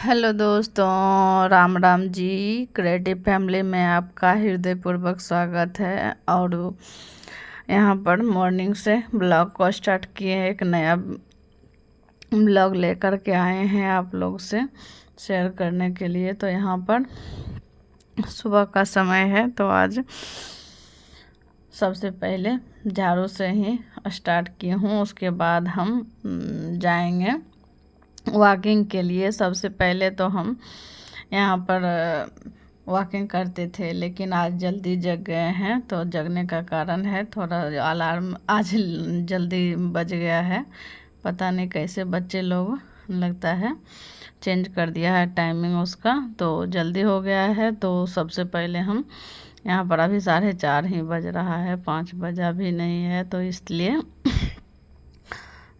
Hello दोस्तों, Ram Ram ji. Creative family में आपका हृदयपूर्वक स्वागत है। और यहाँ पर मॉर्निंग से ब्लॉग को स्टार्ट किए हैं, एक नया ब्लॉग लेकर के आए हैं आप लोग से शेयर करने के लिए। तो यहाँ पर सुबह का समय है, तो आज सबसे पहले झाड़ू से ही स्टार्ट किए हूँ। उसके बाद हम जाएंगे वॉकिंग के लिए। सबसे पहले तो हम यहाँ पर वॉकिंग करते थे, लेकिन आज जल्दी जग गए हैं। तो जगने का कारण है थोड़ा अलार्म आज जल्दी बज गया है, पता नहीं कैसे बच्चे लोग लगता है चेंज कर दिया है टाइमिंग उसका, तो जल्दी हो गया है। तो सबसे पहले हम यहाँ पर अभी 4:30 ही बज रहा है, 5 बजा भी नहीं है, तो इसलिए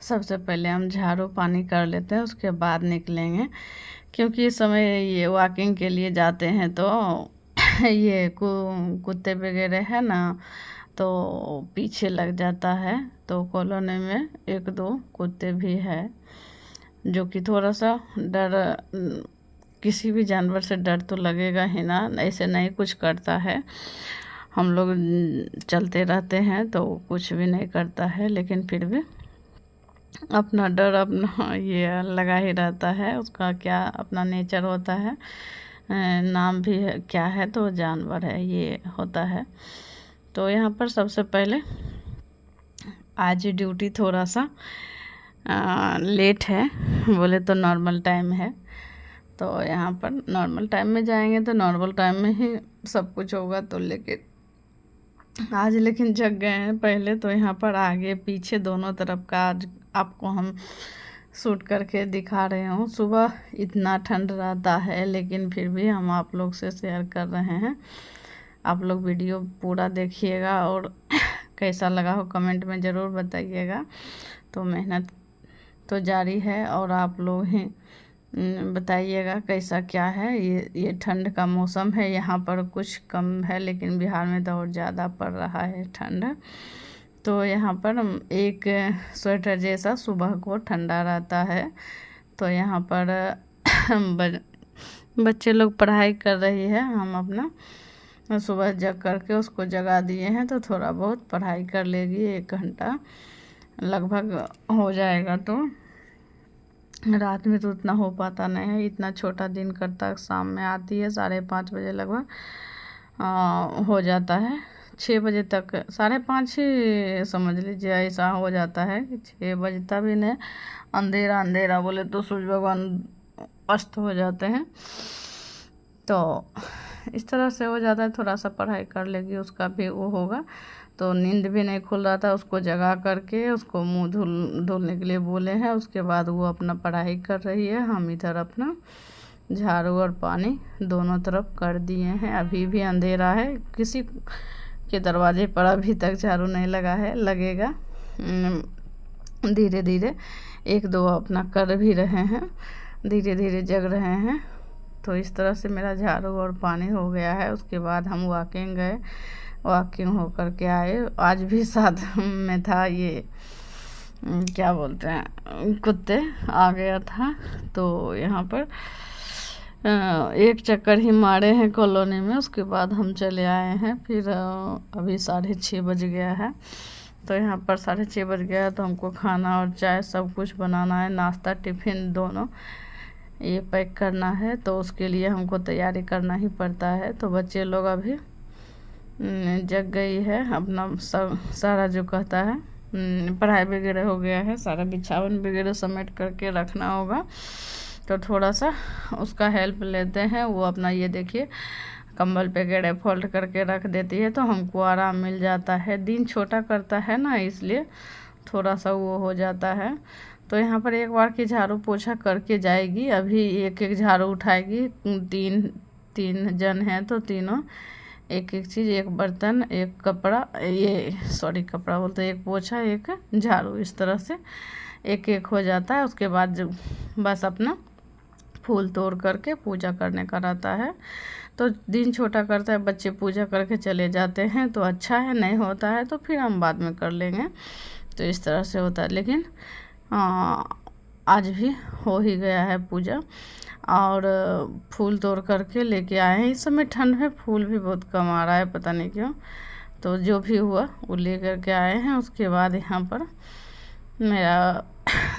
सबसे पहले हम झाड़ू पानी कर लेते हैं, उसके बाद निकलेंगे। क्योंकि इस समय ये वॉकिंग के लिए जाते हैं तो ये कुत्ते वगैरह है ना, तो पीछे लग जाता है। तो कॉलोनी में 1-2 कुत्ते भी है, जो कि थोड़ा सा डर, किसी भी जानवर से डर तो लगेगा ही ना, ऐसे नहीं कुछ करता है। हम लोग चलते रहते हैं तो कुछ भी नहीं करता है, लेकिन फिर भी अपना डर अपना ये लगा ही रहता है। उसका क्या अपना नेचर होता है, नाम भी है, क्या है, तो जानवर है, ये होता है। तो यहाँ पर सबसे पहले आज ड्यूटी थोड़ा सा लेट है, बोले तो नॉर्मल टाइम है। तो यहाँ पर नॉर्मल टाइम में जाएंगे तो नॉर्मल टाइम में ही सब कुछ होगा। तो लेकिन आज जग गए हैं पहले। तो यहाँ पर आगे पीछे दोनों तरफ का आज आपको हम शूट करके दिखा रहे हूँ। सुबह इतना ठंड रहता है, लेकिन फिर भी हम आप लोग से शेयर कर रहे हैं। आप लोग वीडियो पूरा देखिएगा और कैसा लगा हो कमेंट में ज़रूर बताइएगा। तो मेहनत तो जारी है, और आप लोग ही बताइएगा कैसा क्या है। ये ठंड का मौसम है, यहाँ पर कुछ कम है, लेकिन बिहार में तो और ज़्यादा पड़ रहा है ठंड। तो यहाँ पर एक स्वेटर जैसा सुबह को ठंडा रहता है। तो यहाँ पर बच्चे लोग पढ़ाई कर रही है, हम अपना सुबह जग करके उसको जगा दिए हैं। तो थोड़ा बहुत पढ़ाई कर लेगी, 1 घंटा लगभग हो जाएगा। तो रात में तो उतना हो पाता नहीं है, इतना छोटा दिन करता, शाम में आती है 5:30 बजे लगभग हो जाता है। 6 बजे तक, 5:30 ही समझ लीजिए, ऐसा हो जाता है कि 6 बजता भी नहीं, अंधेरा अंधेरा बोले तो सूरज भगवान अस्त हो जाते हैं। तो इस तरह से हो जाता है। थोड़ा सा पढ़ाई कर लेगी, उसका भी वो होगा। तो नींद भी नहीं खुल रहा था, उसको जगा करके उसको मुंह धुलने के लिए बोले हैं। उसके बाद वो अपना पढ़ाई कर रही है, हम इधर अपना झाड़ू और पानी दोनों तरफ कर दिए हैं। अभी भी अंधेरा है, किसी के दरवाजे पर अभी तक झाड़ू नहीं लगा है, लगेगा धीरे धीरे। 1-2 अपना कर भी रहे हैं, धीरे धीरे जग रहे हैं। तो इस तरह से मेरा झाड़ू और पानी हो गया है। उसके बाद हम वॉकिंग गए, वॉकिंग हो कर के आए। आज भी साथ में था ये क्या बोलते हैं, कुत्ते आ गया था। तो यहाँ पर एक चक्कर ही मारे हैं कॉलोनी में, उसके बाद हम चले आए हैं। फिर अभी 6:30 बज गया है। तो यहाँ पर 6:30 बज गया है, तो हमको खाना और चाय सब कुछ बनाना है, नाश्ता टिफ़िन दोनों ये पैक करना है। तो उसके लिए हमको तैयारी करना ही पड़ता है। तो बच्चे लोग अभी जग गई है, अपना सब सारा जो कहता है पढ़ाई वगैरह हो गया है, सारा बिछावन वगैरह समेट करके रखना होगा। तो थोड़ा सा उसका हेल्प लेते हैं। वो अपना ये देखिए कंबल वगैरह फोल्ड करके रख देती है, तो हमको आराम मिल जाता है। दिन छोटा करता है ना, इसलिए थोड़ा सा वो हो जाता है। तो यहाँ पर एक बार की झाड़ू पोछा करके जाएगी, अभी एक झाड़ू उठाएगी। 3 जन हैं, तो तीनों एक चीज़, एक बर्तन, एक कपड़ा, कपड़ा बोलते, एक पोछा, एक झाड़ू, इस तरह से एक हो जाता है। उसके बाद बस अपना फूल तोड़ करके पूजा करने का रहता है। तो दिन छोटा करता है, बच्चे पूजा करके चले जाते हैं तो अच्छा है, नहीं होता है तो फिर हम बाद में कर लेंगे। तो इस तरह से होता है। लेकिन आज भी हो ही गया है पूजा। और फूल तोड़ करके लेके आए हैं। इस समय ठंड में फूल भी बहुत कम आ रहा है, पता नहीं क्यों। तो जो भी हुआ वो ले करके आए हैं। उसके बाद यहाँ पर मेरा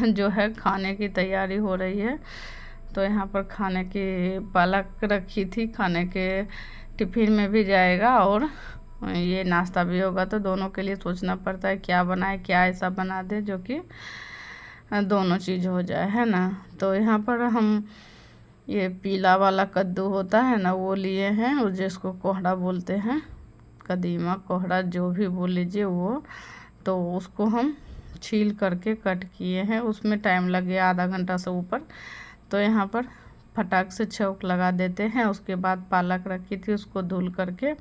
जो है खाने की तैयारी हो रही है। तो यहाँ पर खाने की पालक रखी थी, खाने के टिफ़िन में भी जाएगा और ये नाश्ता भी होगा। तो दोनों के लिए सोचना पड़ता है क्या बनाए, क्या ऐसा बना दे जो कि दोनों चीज़ हो जाए, है ना। तो यहाँ पर हम ये पीला वाला कद्दू होता है ना, वो लिए हैं, और जिसको कोहड़ा बोलते हैं, कदीमा कोहड़ा जो भी बोल लीजिए वो। तो उसको हम छील करके कट किए हैं। उसमें टाइम लगे आधा घंटा से ऊपर। तो यहाँ पर फटाक से छौंक लगा देते हैं। उसके बाद पालक रखी थी, उसको धुल करके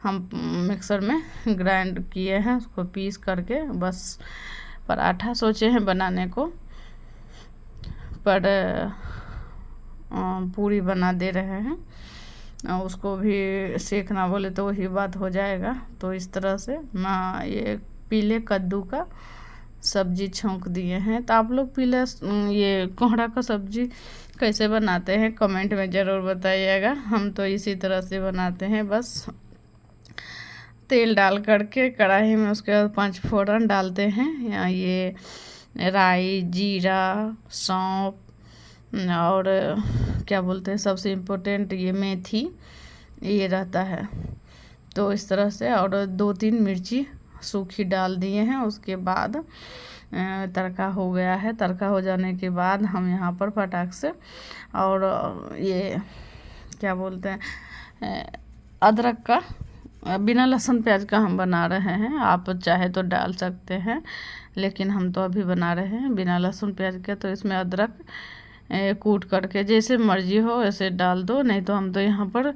हम मिक्सर में ग्राइंड किए हैं, उसको पीस करके बस पराठा सोचे हैं बनाने को, पर पूरी बना दे रहे हैं। उसको भी सेकना बोले तो वही बात हो जाएगा। तो इस तरह से मैं ये पीले कद्दू का सब्जी छौंक दिए हैं। तो आप लोग पीला ये कोहड़ा का सब्जी कैसे बनाते हैं कमेंट में ज़रूर बताइएगा। हम तो इसी तरह से बनाते हैं, बस तेल डाल करके कढ़ाई में, उसके बाद 5 फोड़न डालते हैं। या ये राई, जीरा, सौंफ और क्या बोलते हैं सबसे इम्पोर्टेंट ये मेथी, ये रहता है। तो इस तरह से, और 2-3 मिर्ची सूखी डाल दिए हैं। उसके बाद तड़का हो गया है। तड़का हो जाने के बाद हम यहाँ पर फटाक से, और ये क्या बोलते हैं अदरक का, बिना लहसुन प्याज का हम बना रहे हैं। आप चाहे तो डाल सकते हैं, लेकिन हम तो अभी बना रहे हैं बिना लहसुन प्याज के। तो इसमें अदरक कूट करके जैसे मर्जी हो ऐसे डाल दो, नहीं तो हम तो यहाँ पर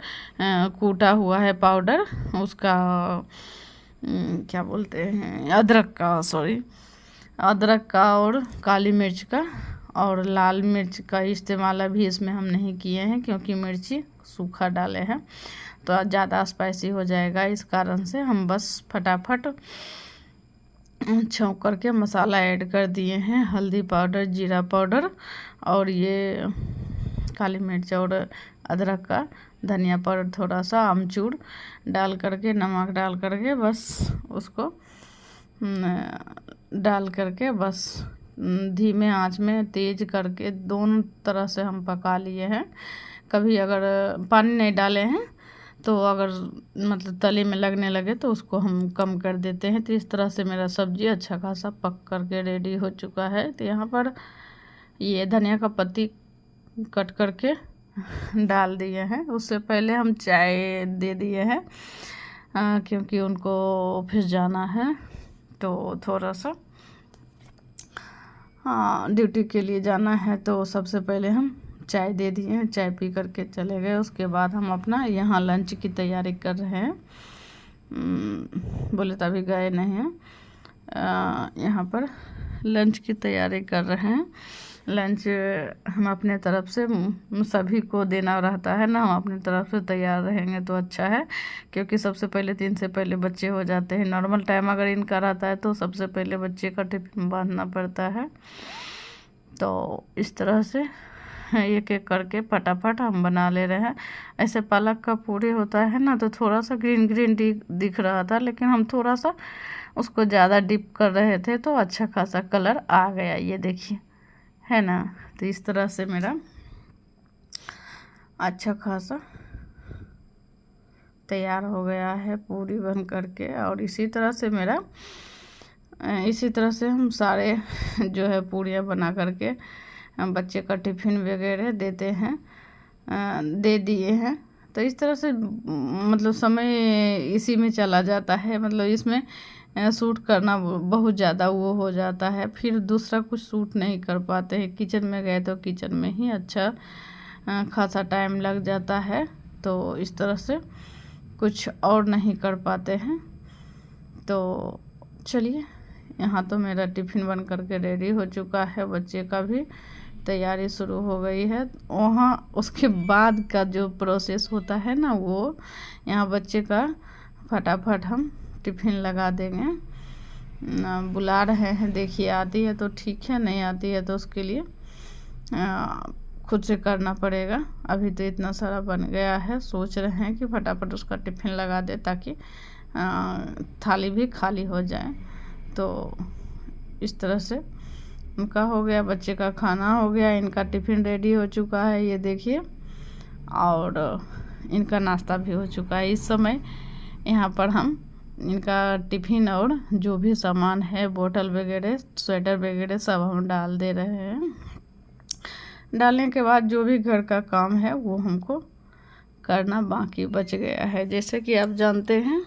कूटा हुआ है पाउडर उसका, क्या बोलते हैं अदरक का, सॉरी अदरक का और काली मिर्च का और लाल मिर्च का इस्तेमाल अभी इसमें हम नहीं किए हैं, क्योंकि मिर्ची सूखा डाले हैं तो ज़्यादा स्पाइसी हो जाएगा। इस कारण से हम बस फटाफट छौंक करके मसाला ऐड कर दिए हैं। हल्दी पाउडर, जीरा पाउडर और ये काली मिर्च और अदरक का, धनिया पाउडर थोड़ा सा, आमचूर डाल करके, नमक डाल करके बस उसको डाल करके बस धीमे आंच में तेज करके दोनों तरह से हम पका लिए हैं। कभी अगर पानी नहीं डाले हैं तो अगर मतलब तले में लगने लगे तो उसको हम कम कर देते हैं। तो इस तरह से मेरा सब्जी अच्छा खासा पक करके रेडी हो चुका है। तो यहाँ पर ये धनिया का पत्ती कट करके डाल दिए हैं। उससे पहले हम चाय दे दिए हैं, क्योंकि उनको ऑफिस जाना है तो थोड़ा सा ड्यूटी के लिए जाना है। तो सबसे पहले हम चाय दे दिए हैं, चाय पी करके चले गए। उसके बाद हम अपना यहाँ लंच की तैयारी कर रहे हैं। बोले तो अभी गए नहीं हैं, यहाँ पर लंच की तैयारी कर रहे हैं। लंच हम अपने तरफ से सभी को देना रहता है ना, हम अपनी तरफ से तैयार रहेंगे तो अच्छा है, क्योंकि सबसे पहले 3 से पहले बच्चे हो जाते हैं। नॉर्मल टाइम अगर इनका रहता है तो सबसे पहले बच्चे का टिफिन बांधना पड़ता है। तो इस तरह से एक एक करके फटाफट हम बना ले रहे हैं। ऐसे पालक का पूरी होता है ना, तो थोड़ा सा ग्रीन ग्रीन दिख रहा था, लेकिन हम थोड़ा सा उसको ज़्यादा डिप कर रहे थे तो अच्छा खासा कलर आ गया, ये देखिए, है ना। तो इस तरह से मेरा अच्छा खासा तैयार हो गया है पूरी बन करके। और इसी तरह से हम सारे जो है पूरियाँ बना करके बच्चे का टिफ़िन वगैरह देते हैं, दे दिए हैं। तो इस तरह से मतलब समय इसी में चला जाता है, मतलब इसमें सूट करना बहुत ज़्यादा वो हो जाता है, फिर दूसरा कुछ सूट नहीं कर पाते हैं। किचन में गए तो किचन में ही अच्छा खासा टाइम लग जाता है, तो इस तरह से कुछ और नहीं कर पाते हैं। तो चलिए, यहाँ तो मेरा टिफ़िन बन करके रेडी हो चुका है, बच्चे का भी तैयारी शुरू हो गई है। वहाँ उसके बाद का जो प्रोसेस होता है ना, वो यहाँ बच्चे का फटाफट हम टिफ़िन लगा देंगे। बुला रहे हैं। देखिए आती है तो ठीक है, नहीं आती है तो उसके लिए खुद से करना पड़ेगा। अभी तो इतना सारा बन गया है, सोच रहे हैं कि फटाफट उसका टिफ़िन लगा दे ताकि थाली भी खाली हो जाए। तो इस तरह से उनका हो गया, बच्चे का खाना हो गया, इनका टिफ़िन रेडी हो चुका है ये देखिए, और इनका नाश्ता भी हो चुका है। इस समय यहाँ पर हम इनका टिफ़िन और जो भी सामान है, बोतल वगैरह, स्वेटर वगैरह सब हम डाल दे रहे हैं। डालने के बाद जो भी घर का काम है वो हमको करना बाकी बच गया है। जैसे कि आप जानते हैं,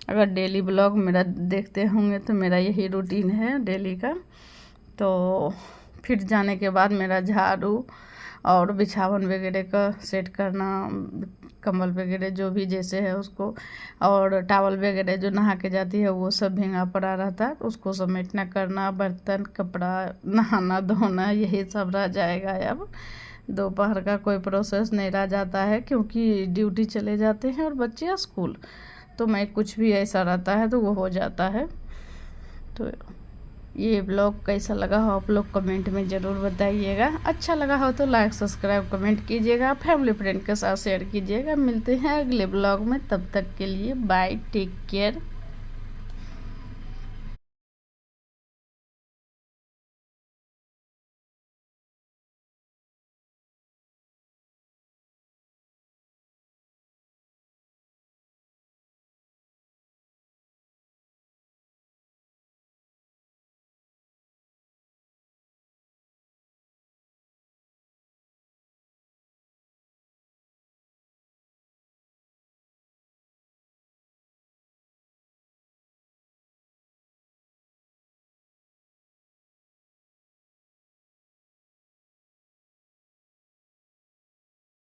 अगर डेली ब्लॉग मेरा देखते होंगे तो मेरा यही रूटीन है डेली का। तो फिर जाने के बाद मेरा झाड़ू और बिछावन वगैरह का सेट करना, कंबल वगैरह जो भी जैसे है उसको, और टावल वगैरह जो नहा के जाती है वो सब भींगा पड़ा रहता है, उसको समेटना करना, बर्तन कपड़ा नहाना धोना यही सब रह जाएगा। अब दोपहर का कोई प्रोसेस नहीं रह जाता है क्योंकि ड्यूटी चले जाते हैं और बच्चे स्कूल, तो मैं कुछ भी ऐसा रहता है तो वो हो जाता है। तो ये ब्लॉग कैसा लगा हो आप लोग कमेंट में ज़रूर बताइएगा। अच्छा लगा हो तो लाइक सब्सक्राइब कमेंट कीजिएगा, फैमिली फ्रेंड के साथ शेयर कीजिएगा। मिलते हैं अगले ब्लॉग में, तब तक के लिए बाय, टेक केयर।